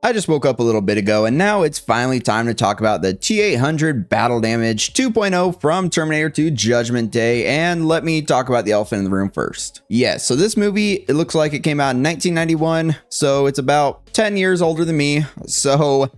I just woke up a little bit ago and now it's finally time to talk about the T-800 Battle Damage 2.0 from Terminator 2 Judgment Day, and let me talk about the elephant in the room first. Yes, so this movie, it looks like it came out in 1991, so it's about 10 years older than me. So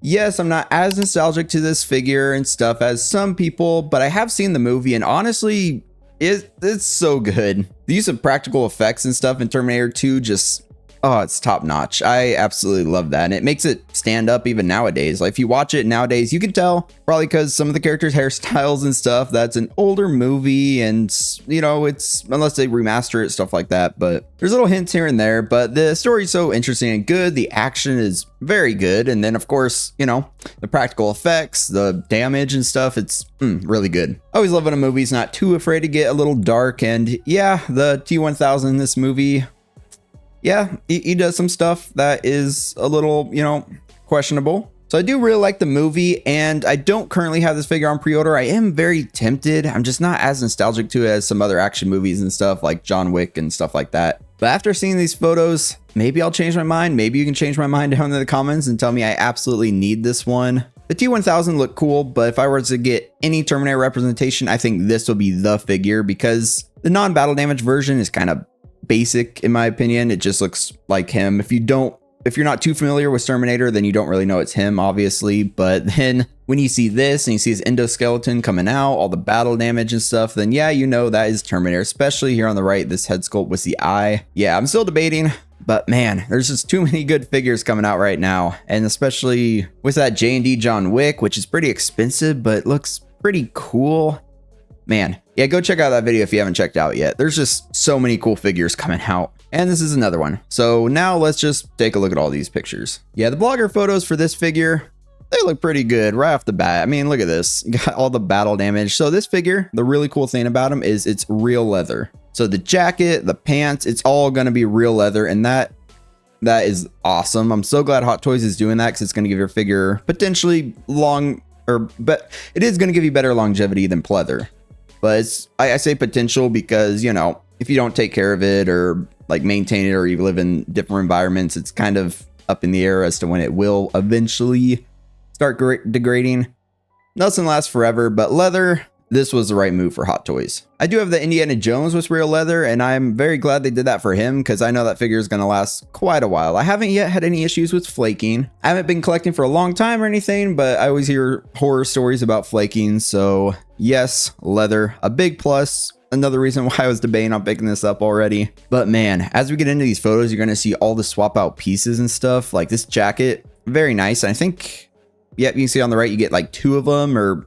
yes, I'm not as nostalgic to this figure and stuff as some people, but I have seen the movie and honestly, it's so good. The use of practical effects and stuff in Terminator 2 just... oh, it's top notch. I absolutely love that. And it makes it stand up even nowadays. Like if you watch it nowadays, you can tell probably because some of the characters' hairstyles and stuff, that's an older movie. And you know, it's unless they remaster it, stuff like that. But there's little hints here and there, but the story's so interesting and good. The action is very good. And then of course, you know, the practical effects, the damage and stuff, it's really good. I always love when a movie's not too afraid to get a little dark. And yeah, the T-1000 in this movie, yeah, he does some stuff that is a little, you know, questionable. So I do really like the movie, and I don't currently have this figure on pre-order. I am very tempted. I'm just not as nostalgic to it as some other action movies and stuff like John Wick and stuff like that. But after seeing these photos, maybe I'll change my mind. Maybe you can change my mind down in the comments and tell me I absolutely need this one. The T-1000 looked cool, but if I were to get any Terminator representation, I think this will be the figure because the non-battle damage version is kind of basic in my opinion. It just looks like him. If you're not too familiar with Terminator, then you don't really know it's him, obviously. But then when you see this and you see his endoskeleton coming out, all the battle damage and stuff, then yeah, you know that is Terminator, especially here on the right, this head sculpt with the eye. Yeah, I'm still debating, but man, there's just too many good figures coming out right now. And especially with that J&D John Wick, which is pretty expensive, but looks pretty cool. Man, yeah, go check out that video if you haven't checked out yet. There's just so many cool figures coming out. And this is another one. So now let's just take a look at all these pictures. Yeah, the blogger photos for this figure, they look pretty good right off the bat. I mean, look at this. You got all the battle damage. So this figure, the really cool thing about him is it's real leather. So the jacket, the pants, it's all going to be real leather. And that is awesome. I'm so glad Hot Toys is doing that because it's going to give your figure potentially but it is going to give you better longevity than pleather. But I say potential because, you know, if you don't take care of it or like maintain it, or you live in different environments, it's kind of up in the air as to when it will eventually start degrading. Nothing lasts forever, but leather, this was the right move for Hot Toys. I do have the Indiana Jones with real leather, and I'm very glad they did that for him because I know that figure is going to last quite a while. I haven't yet had any issues with flaking. I haven't been collecting for a long time or anything, but I always hear horror stories about flaking. So yes, leather, a big plus. Another reason why I was debating on picking this up already. But man, as we get into these photos, you're going to see all the swap out pieces and stuff. Like this jacket, very nice. And I think, yeah, you can see on the right, you get like 2 of them or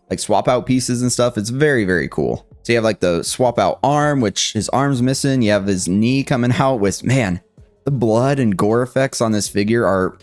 like swap out pieces and stuff. It's very, very cool. So you have like the swap out arm, which his arm's missing. You have his knee coming out with, man, the blood and gore effects on this figure are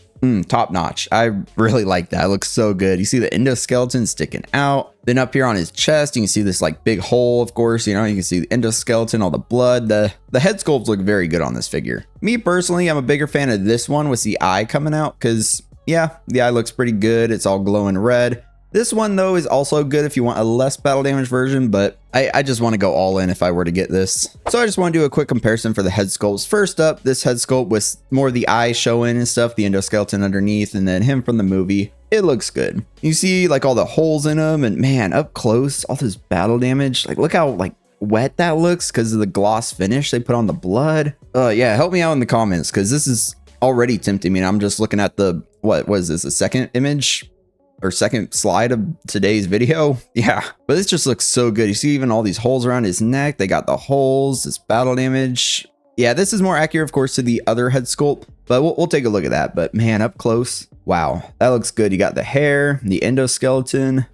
top notch. I really like that. It looks so good. You see the endoskeleton sticking out. Then up here on his chest, you can see this like big hole, of course, you know, you can see the endoskeleton, all the blood. The head sculpts look very good on this figure. Me personally, I'm a bigger fan of this one with the eye coming out because yeah, the eye looks pretty good. It's all glowing red. This one though is also good if you want a less battle damage version, but I just want to go all in if I were to get this. So I just want to do a quick comparison for the head sculpts. First up, this head sculpt with more of the eye showing and stuff, the endoskeleton underneath, and then him from the movie. It looks good. You see like all the holes in them, and man, up close, all this battle damage. Like look how like wet that looks because of the gloss finish they put on the blood. Yeah, help me out in the comments because this is already tempting me. I'm just looking at the, what was this, the second image? Or second slide of today's video. Yeah, but this just looks so good. You see even all these holes around his neck. They got the holes, this battle damage. Yeah, this is more accurate, of course, to the other head sculpt, but we'll take a look at that. But man, up close, wow, that looks good. You got the hair, the endoskeleton.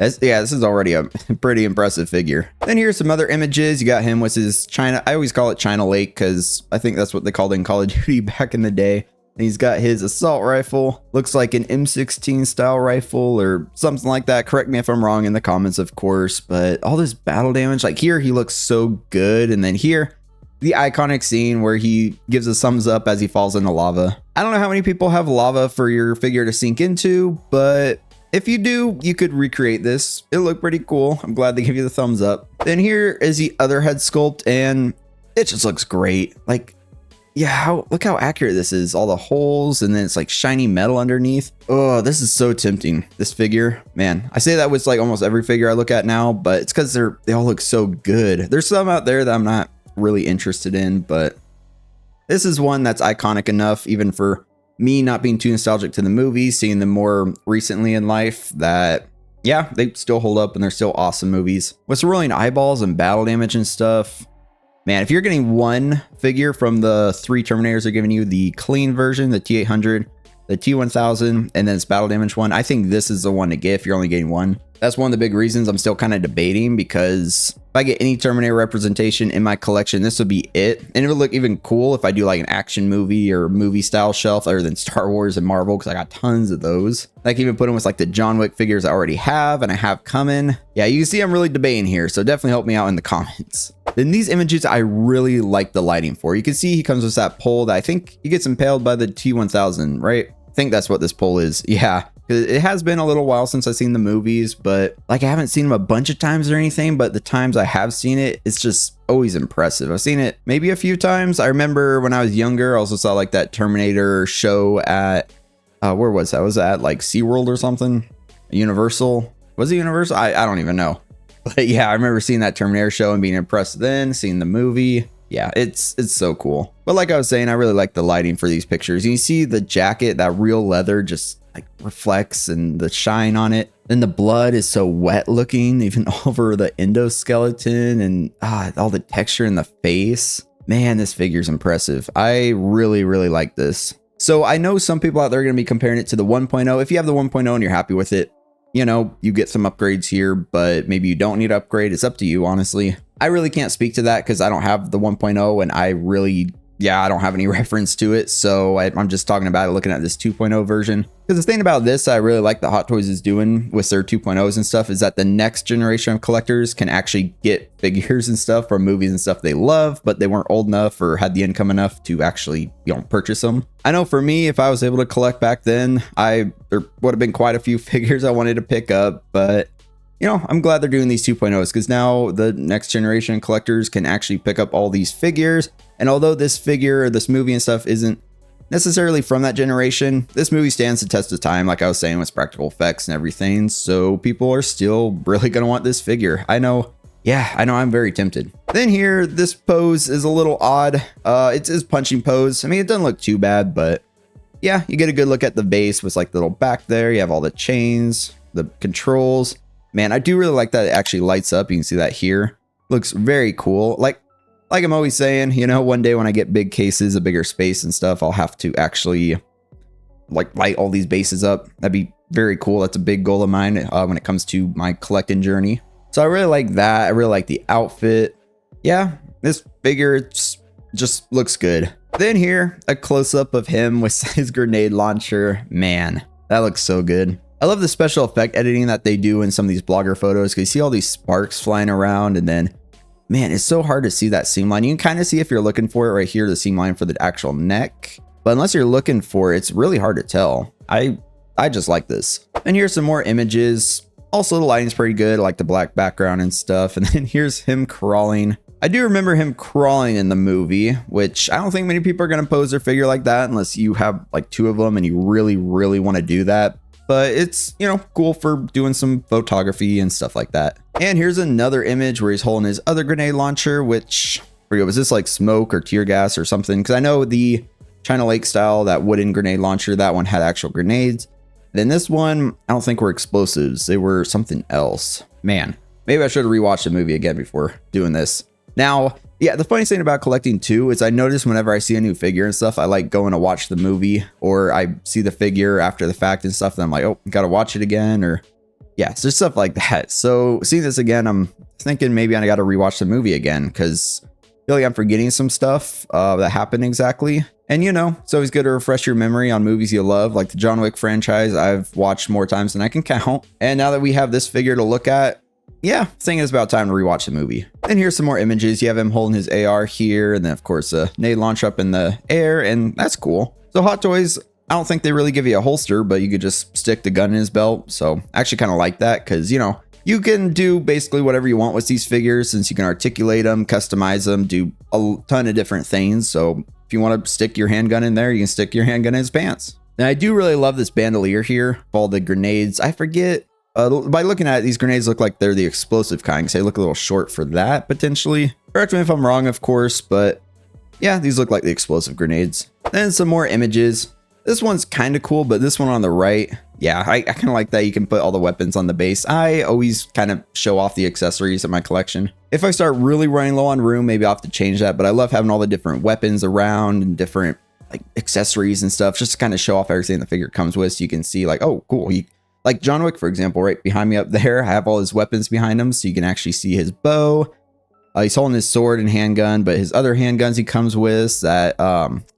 Yeah, this is already a pretty impressive figure. Then here's some other images. You got him with his China, I always call it China Lake because I think that's what they called it in Call of Duty back in the day. And he's got his assault rifle, looks like an M16 style rifle or something like that. Correct me if I'm wrong in the comments, of course, but all this battle damage, like here, he looks so good. And then here, the iconic scene where he gives a thumbs up as he falls into lava. I don't know how many people have lava for your figure to sink into, but if you do, you could recreate this. It looked pretty cool. I'm glad they give you the thumbs up. Then here is the other head sculpt, and it just looks great. Like, yeah, look how accurate this is. All the holes, and then it's like shiny metal underneath. Oh, this is so tempting. This figure, man. I say that with like almost every figure I look at now, but it's because they all look so good. There's some out there that I'm not really interested in, but this is one that's iconic enough, even for me not being too nostalgic to the movie, seeing them more recently in life, that yeah, they still hold up and they're still awesome movies. With the rolling eyeballs and battle damage and stuff, man, if you're getting one figure from the 3 Terminators are giving you, the clean version, the T-800, the T-1000, and then it's battle damage one, I think this is the one to get if you're only getting one. That's one of the big reasons I'm still kind of debating, because if I get any Terminator representation in my collection, this would be it. And it would look even cool if I do like an action movie or movie style shelf other than Star Wars and Marvel, because I got tons of those. I can even put them with like the John Wick figures I already have and I have coming. Yeah, you can see I'm really debating here, so definitely help me out in the comments. Then these images I really like the lighting for. You can see he comes with that pole that I think he gets impaled by the T-1000, right? I think that's what this pole is. Yeah. It has been a little while since I've seen the movies, but like I haven't seen them a bunch of times or anything, but the times I have seen it, it's just always impressive. I've seen it maybe a few times. I remember when I was younger, I also saw like that Terminator show at, where was that? Was that at like SeaWorld or something? Universal? Was it Universal? I don't even know. But yeah, I remember seeing that Terminator show and being impressed then, seeing the movie. Yeah, it's so cool. But like I was saying, I really like the lighting for these pictures. You see the jacket, that real leather just like reflects and the shine on it. Then the blood is so wet looking, even over the endoskeleton, and all the texture in the face. Man, this figure's impressive. I really, really like this. So I know some people out there are going to be comparing it to the 1.0. If you have the 1.0 and you're happy with it, you know, you get some upgrades here, but maybe you don't need to upgrade. It's up to you, honestly. I really can't speak to that because I don't have the 1.0 and I don't have any reference to it. So I'm just talking about it, looking at this 2.0 version. Because the thing about this I really like that Hot Toys is doing with their 2.0s and stuff is that the next generation of collectors can actually get figures and stuff from movies and stuff they love, but they weren't old enough or had the income enough to actually, purchase them. I know for me, if I was able to collect back then, there would have been quite a few figures I wanted to pick up, but I'm glad they're doing these 2.0s because now the next generation collectors can actually pick up all these figures. And although this figure, this movie and stuff isn't necessarily from that generation, this movie stands the test of time, like I was saying, with practical effects and everything. So people are still really going to want this figure. I know I'm very tempted. Then here, this pose is a little odd. It's his punching pose. I mean, it doesn't look too bad, but yeah, you get a good look at the base with like the little back there. You have all the chains, the controls. Man, I do really like that it actually lights up. You can see that here. Looks very cool. Like I'm always saying, one day when I get big cases, a bigger space and stuff, I'll have to actually like light all these bases up. That'd be very cool. That's a big goal of mine when it comes to my collecting journey. So I really like that. I really like the outfit. Yeah, this figure just looks good. Then here, a close-up of him with his grenade launcher. Man, that looks so good. I love the special effect editing that they do in some of these blogger photos because you see all these sparks flying around, and then, man, it's so hard to see that seam line. You can kind of see if you're looking for it right here, the seam line for the actual neck. But unless you're looking for it, it's really hard to tell. I just like this. And here's some more images. Also, the lighting's pretty good. I like the black background and stuff. And then here's him crawling. I do remember him crawling in the movie, which I don't think many people are going to pose their figure like that unless you have like 2 of them and you really, really want to do that. But it's, cool for doing some photography and stuff like that. And here's another image where he's holding his other grenade launcher, which, was this like smoke or tear gas or something? Because I know the China Lake style, that wooden grenade launcher, that one had actual grenades. Then this one, I don't think were explosives. They were something else. Man, maybe I should have rewatched the movie again before doing this. Now, yeah, the funny thing about collecting too is I notice whenever I see a new figure and stuff, I like going to watch the movie, or I see the figure after the fact and stuff, and I'm like, oh, gotta watch it again, or yeah, so just stuff like that. So seeing this again, I'm thinking maybe I gotta rewatch the movie again because I feel like I'm forgetting some stuff that happened exactly. And it's always good to refresh your memory on movies you love, like the John Wick franchise. I've watched more times than I can count. And now that we have this figure to look at, yeah, I think it's about time to rewatch the movie. And here's some more images. You have him holding his AR here, and then of course a nade launcher up in the air, and that's cool. So Hot Toys, I don't think they really give you a holster, but you could just stick the gun in his belt. So I actually kind of like that because, you can do basically whatever you want with these figures since you can articulate them, customize them, do a ton of different things. So if you want to stick your handgun in there, you can stick your handgun in his pants. And I do really love this bandolier here, all the grenades. I forget, by looking at it, these grenades look like they're the explosive kind, because they look a little short for that, potentially. Correct me if I'm wrong, of course, but yeah, these look like the explosive grenades. Then some more images. This one's kind of cool, but this one on the right, yeah, I kind of like that you can put all the weapons on the base. I always kind of show off the accessories in my collection. If I start really running low on room, maybe I'll have to change that, but I love having all the different weapons around and different like accessories and stuff, just to kind of show off everything the figure comes with, so you can see like, oh, cool. Like John Wick, for example, right behind me up there, I have all his weapons behind him, so you can actually see his bow. He's holding his sword and handgun, but his other handguns he comes with, that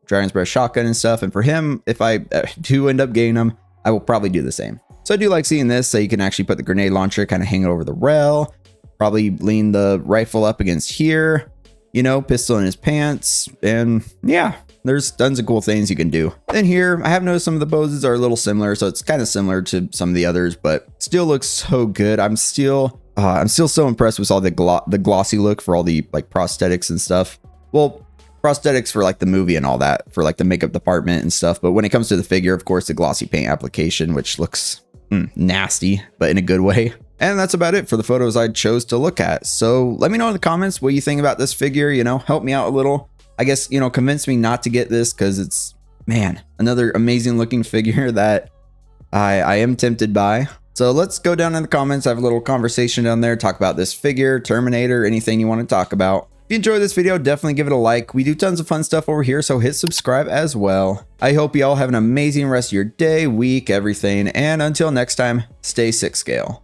Dragon's Breath shotgun and stuff. And for him, if I do end up getting him, I will probably do the same. So I do like seeing this, so you can actually put the grenade launcher kind of hanging over the rail, probably lean the rifle up against here, you know, pistol in his pants, and yeah, there's tons of cool things you can do. Then here, I have noticed some of the poses are a little similar, so it's kind of similar to some of the others, but still looks so good. I'm still so impressed with all the glossy look for all the like prosthetics and stuff. Well, prosthetics for like the movie and all that, for like the makeup department and stuff. But when it comes to the figure, of course, the glossy paint application, which looks nasty, but in a good way. And that's about it for the photos I chose to look at. So let me know in the comments what you think about this figure, you know, help me out a little. I guess, you know, convince me not to get this, because it's, man, another amazing looking figure that I am tempted by. So let's go down in the comments, have a little conversation down there, talk about this figure, Terminator, anything you want to talk about. If you enjoyed this video, definitely give it a like. We do tons of fun stuff over here, so hit subscribe as well. I hope you all have an amazing rest of your day, week, everything. And until next time, stay 6 scale.